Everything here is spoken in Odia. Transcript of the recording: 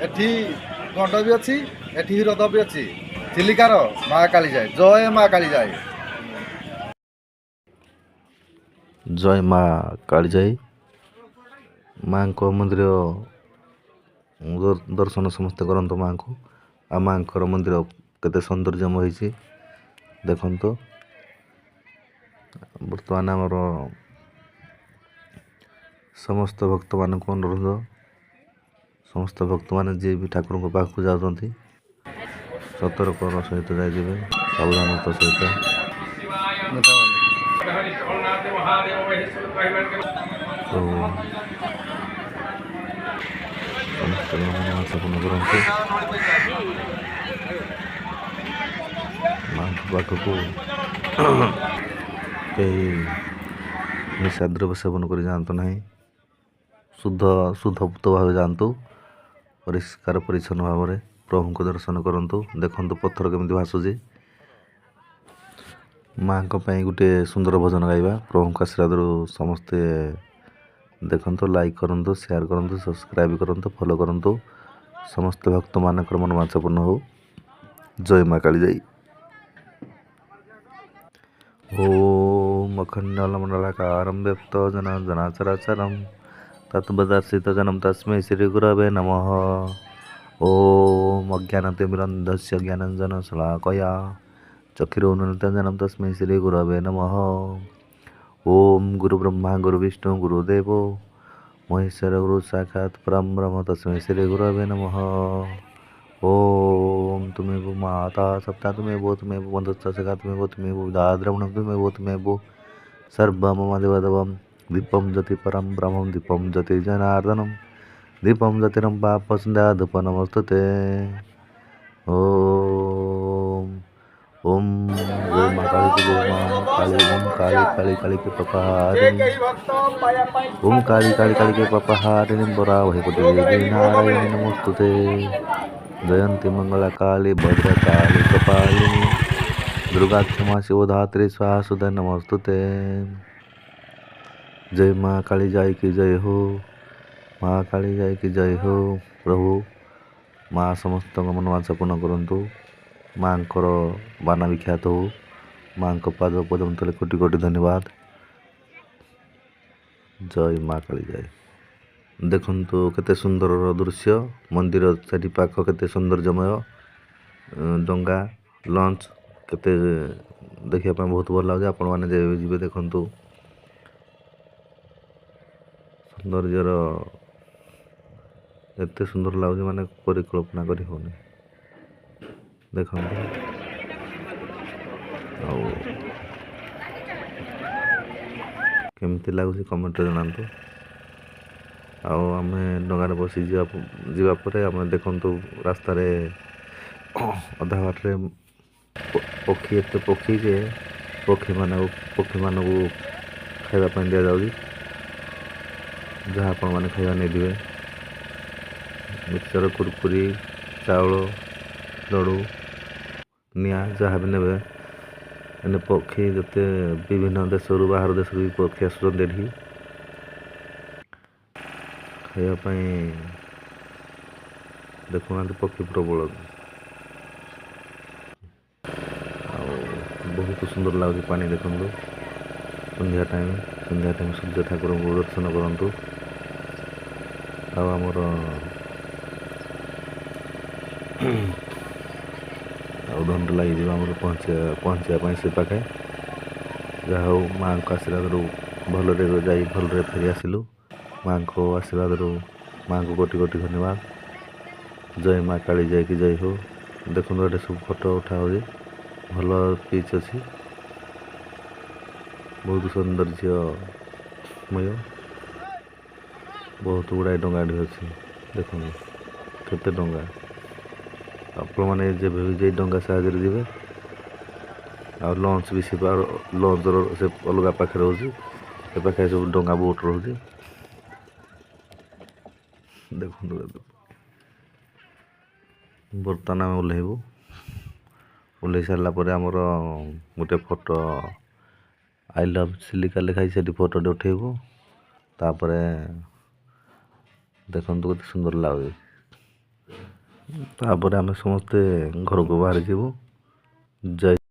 ଏଠି ଗଣ୍ଡ ବି ଅଛି, ଏଠି ହ୍ରଦ ବି ଅଛି। ଚିଲିକାର ମା କାଳିଜାଇ, ଜୟ ମା କାଳିଜାଇ। ଜୟ ମା କାଳିଜାଇ। ମାଙ୍କ ମନ୍ଦିର ଦର୍ଶନ ସମସ୍ତେ କରନ୍ତୁ ମାଙ୍କୁ। ଆଉ ମାଙ୍କର ମନ୍ଦିର କେତେ ସୌନ୍ଦର୍ଯ୍ୟମୟ ହେଇଛି ଦେଖନ୍ତୁ। ବର୍ତ୍ତମାନ ଆମର ସମସ୍ତ ଭକ୍ତମାନଙ୍କୁ ଅନୁରୋଧ, ସମସ୍ତ ଭକ୍ତମାନେ ଯିଏ ବି ଠାକୁରଙ୍କ ପାଖକୁ ଯାଉଛନ୍ତି ସତର୍କର ସହିତ ଯାଇଯିବେ, ସାବଧାନତା ସହିତ। ସମସ୍ତେ ମନୋବାଞ୍ଛା ପୂର୍ଣ୍ଣ କରନ୍ତୁ। ମାଙ୍କ ପାଖକୁ କେହି ନିଶା ଦ୍ରବ୍ୟ ସେବନ କରି ଯାଆନ୍ତୁ ନାହିଁ। ଶୁଦ୍ଧପୂତ ଭାବେ ଯାଆନ୍ତୁ, ପରିଷ୍କାର ପରିଚ୍ଛନ୍ନ ଭାବରେ ପ୍ରଭୁଙ୍କ ଦର୍ଶନ କରନ୍ତୁ। ଦେଖନ୍ତୁ ପଥର କେମିତି ଭାସୁଛି। ମାଙ୍କ ପାଇଁ ଗୋଟିଏ ସୁନ୍ଦର ଭଜନ ଗାଇବା। ପ୍ରଭୁଙ୍କ ଆଶୀର୍ବାଦରୁ ସମସ୍ତେ ଦେଖନ୍ତୁ, ଲାଇକ୍ କରନ୍ତୁ, ସେୟାର କରନ୍ତୁ, ସବସ୍କ୍ରାଇବ୍ କରନ୍ତୁ, ଫଲୋ କରନ୍ତୁ। ସମସ୍ତ ଭକ୍ତମାନଙ୍କର ମନୋବାଞ୍ଛା ପୂର୍ଣ୍ଣ ହଉ। ଜୟ ମା କାଳିଜାଇ। ଓମ୍ ଅଖଣ୍ଡଳମଣ୍ଡଳାକାରಂ ବ୍ୟକ୍ତଂ ଜନାଚରାଚରମ୍ ତତ୍ବଦର୍ଶିତଜନଂ ତସ୍मै ଶ୍ରୀ ଗୁରବେ ନମଃ। ଓମ୍ ଅଜ୍ଞାନତିମିରନ୍ଧସ୍ୟ ଜ୍ଞାନାଞ୍ଜନଶଳାକୟା ଚକ୍ଷୁରୁନ୍ମିଳିतं ତସ୍मै ଶ୍ରୀ ଗୁରବେ ନମଃ। ଓମ୍ ଗୁରୁବ୍ରହ୍ମା ଗୁରୁବିଷ୍ଣୁ ଗୁରୁଦେବୋ ମହେଶ୍ୱର ଗୁରୁ ସାକ୍ଷାତ୍ ପରଂବ୍ରହ୍ମ ତସ୍मै ଶ୍ରୀ ଗୁରବେ ନମଃ। ओम तुम्हें माता सप्ता तुम्हें बंधुत्व सखा तुम्हें दाद्रवण तुम्हें सर्वम मदेवदवम दीपम ज्योति परम ब्रह्मम दीपम ज्योति जनार्दनम दीपम ज्योतिरम पाप संध्या धूप नमस्तुते। ओम ओम जय मां काली की जय मां काली। ओम काली काली काली के पपहारिणी, ओम काली काली काली के पपहारिणी बोरा वही देवी नारायणी नमस्तुते। जयंती मंगला काली भद्रकाली कपालिनी दुर्गा क्षमा शिवधात्री स्वाहा सुधा नमस्तुते। जय माँ कालीजाई की जय हो, माँ कालीजाई की जय हो। प्रभु माँ समस्त मनोवांछा पूर्ण करंतु। माँकर बाना विख्यात हो। माँक पाद पद्म तले कोटि कोटि धन्यवाद। जय माँ कालीजाई। देखନ୍ତୁ କେତେ ସୁନ୍ଦରର ଦୃଶ୍ୟ। ମନ୍ଦିର ଚାରିପାଖ କେତେ ସୌନ୍ଦର୍ଯ୍ୟମୟ। ଡଙ୍ଗା ଲଞ୍ଚ କେତେ ଦେଖିବା ପାଇଁ ବହୁତ ଭଲ ଲାଗୁଛି। ଆପଣମାନେ ଯେବେ ଯିବେ ଦେଖନ୍ତୁ। ସୌନ୍ଦର୍ଯ୍ୟର ଏତେ ସୁନ୍ଦର ଲାଗୁଛି ମାନେ ପରିକଳ୍ପନା କରି ହେଉନି। ଦେଖନ୍ତୁ ଆଉ କେମିତି ଲାଗୁଛି କମେଣ୍ଟରେ ଜଣାନ୍ତୁ। ଆଉ ଆମେ ଡଙ୍ଗାରେ ବସି ଯିବା ପରେ ଆମେ ଦେଖନ୍ତୁ ରାସ୍ତାରେ ଅଧା ବାଟରେ ପକ୍ଷୀ, ଏତେ ପକ୍ଷୀ ଯେ ପକ୍ଷୀମାନଙ୍କୁ ଖାଇବା ପାଇଁ ଦିଆଯାଉଛି। ଯାହା ଆପଣମାନେ ଖାଇବା ନେଇଥିବେ, ମିକ୍ସଚର, କୁରକୁରି, ଚାଉଳ, ଲଡ଼ୁ, ନିଆଁ ଯାହା ବି ନେବେ। ଏନେ ପକ୍ଷୀ ଯେତେ ବିଭିନ୍ନ ଦେଶରୁ ବାହାର ଦେଶରୁ ବି ପକ୍ଷୀ ଆସୁଛନ୍ତି ଏଠି ଖାଇବା ପାଇଁ। ଦେଖୁନାହାନ୍ତି ପକ୍ଷୀ ପ୍ରବଳ। ଆଉ ବହୁତ ସୁନ୍ଦର ଲାଗୁଛି ପାଣି ଦେଖନ୍ତୁ। ସନ୍ଧ୍ୟା ଟାଇମ୍ ସୂର୍ଯ୍ୟ ଠାକୁରଙ୍କୁ ଦର୍ଶନ କରନ୍ତୁ। ଆଉ ଆମର ଆଉ ଘଣ୍ଟା ଲାଗିଯିବ ଆମର ପହଞ୍ଚିବା ପାଇଁ ସେ ପାଖେ। ଯାହା ହଉ ମାଆଙ୍କ ଆଶୀର୍ବାଦରୁ ଭଲରେ ଯାଇ ଭଲରେ ଫେରି ଆସିଲୁ। ମାଆଙ୍କ ଆଶୀର୍ବାଦରୁ ମାଆଙ୍କୁ କୋଟି କୋଟି ଧନ୍ୟବାଦ। ଜୟ ମା କାଳିଜାଇ କି ଜୟ ହଉ। ଦେଖନ୍ତୁ ଏଠି ସବୁ ଫଟୋ ଉଠା ହେଉଛି। ଭଲ ପିଚ୍ ଅଛି, ବହୁତ ସୌନ୍ଦର୍ଯ୍ୟମୟ। ବହୁତ ଗୁଡ଼ାଏ ଡଙ୍ଗା ଏଠି ଅଛି। ଦେଖନ୍ତୁ କେତେ ଡଙ୍ଗା। ଆପଣମାନେ ଯେବେ ବି ଯାଇ ଡଙ୍ଗା ସାହାଯ୍ୟରେ ଯିବେ। ଆଉ ଲଞ୍ଚ ବି ଲଞ୍ଚର ସେ ଅଲଗା ପାଖରେ ରହୁଛି। ଏ ପାଖରେ ସବୁ ଡଙ୍ଗା ବୋଟ୍ ରହୁଛି। ଦେଖନ୍ତୁ ବର୍ତ୍ତମାନ ଆମେ ଓହ୍ଲେଇବୁ। ଓହ୍ଲେଇ ସାରିଲା ପରେ ଆମର ଗୋଟେ ଫଟୋ ଆଇ ଲଭ୍ ଚିଲିକା ଲେଖା ହେଇଛି, ସେଠି ଫଟୋଟେ ଉଠେଇବୁ। ତାପରେ ଦେଖନ୍ତୁ କେତେ ସୁନ୍ଦର ଲାଗୁଛି। ତାପରେ ଆମେ ସମସ୍ତେ ଘରକୁ ବାହାରି ଯିବୁ। ଜୟ